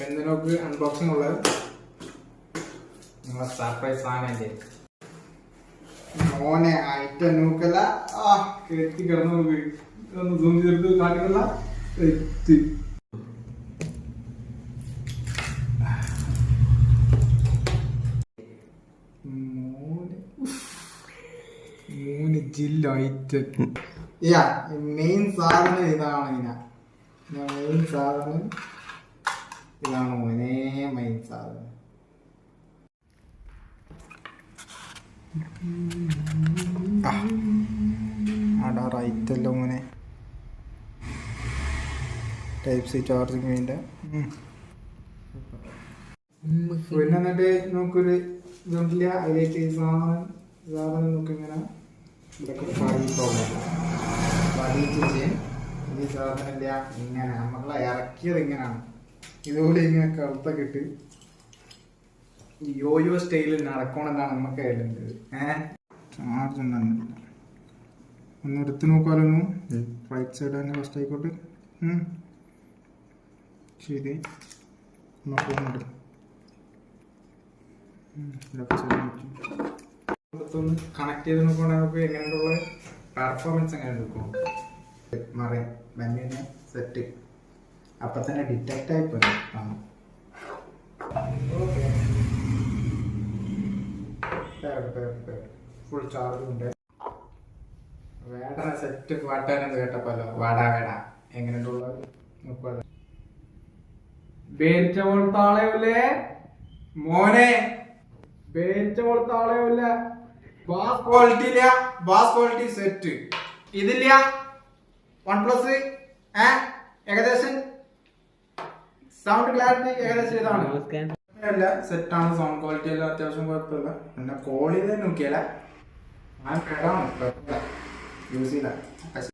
എന്തിനൊക്കെ അൺബോക്സിംഗ് ഉള്ളത് നിങ്ങളെ സർപ്രൈസ് സാധനം മോനെ ഐറ്റം നോക്കല്ല കെട്ടി കിടന്നു ഒന്ന് സൂം ചെയ്തെടുത്ത് കാട്ടിലുള്ള എത്തി മൂന്ന് ജില്ല ഐറ്റം മെയിൻ സാധനം ഇതാണ് മെയിൻ സാധനം ഇതാണ് മോനെ മെയിൻ സാധനം ആടാ റൈറ്റല്ലോ മോനെ ടൈപ്പ് സി ചാർജിങ് വേണ്ട പിന്നെ എന്നിട്ട് നമുക്കൊരു ഇതൊന്നുമില്ല അതിലേക്ക് സാധനം നോക്കിങ്ങനെ ഇതൊക്കെ പതിച്ച് ഈ സാധനമില്ല ഇങ്ങനെ നമ്മളെ ഇറക്കിയത് ഇങ്ങനെയാണ് ഇതുപോലെ ഇങ്ങനെ കറുത്തൊക്കെ ഇട്ട് യോയോ സ്റ്റൈലിൽ നടക്കണമെന്നാണ് നമുക്ക് കയ്യിലുള്ളത് ചാർജ് ഉണ്ടാകുന്നില്ല ഒന്ന് എടുത്ത് നോക്കാമല്ലോ റൈറ്റ് സൈഡ് തന്നെ ഫസ്റ്റ് ആയിക്കോട്ടെ ശരി ഫോണെടുത്ത് ഒന്ന് കണക്ട് ചെയ്ത് നോക്കുകയാണെങ്കിൽ നമുക്ക് എങ്ങനെയുള്ള പെർഫോമൻസ് എങ്ങനെ എടുക്കും മറിയാം ബന്നിനെ സെറ്റ് അപ്പം തന്നെ ഡിറ്റക്റ്റ് ആയി പോയി ഫുൾ ചാർജ് ഉണ്ട് വേട സെറ്റ് പാട്ടാനെന്ന് കേട്ടപ്പല്ലോ വാടാ വേട എങ്ങനെയുള്ളത് നോക്കുക ബേരിച്ച പോലത്തെ ആളെയല്ലേ മോനെ ബേരിച്ച പോലത്തെ ആളെയല്ല ബാസ് ക്വാളിറ്റി ഇല്ല ബാസ് ക്വാളിറ്റി സെറ്റ് ഇതില്ല OnePlus ഏകദേശം സൗണ്ട് ക്ലാരിറ്റി ഏകദേശം ഇതാണ് അല്ല സെറ്റാണ് സൗണ്ട് ക്വാളിറ്റി എല്ലാം അത്യാവശ്യം കുഴപ്പമില്ല പിന്നെ കോൾ ചെയ്ത് നോക്കിയാല യൂസ് ചെയ്യില്ല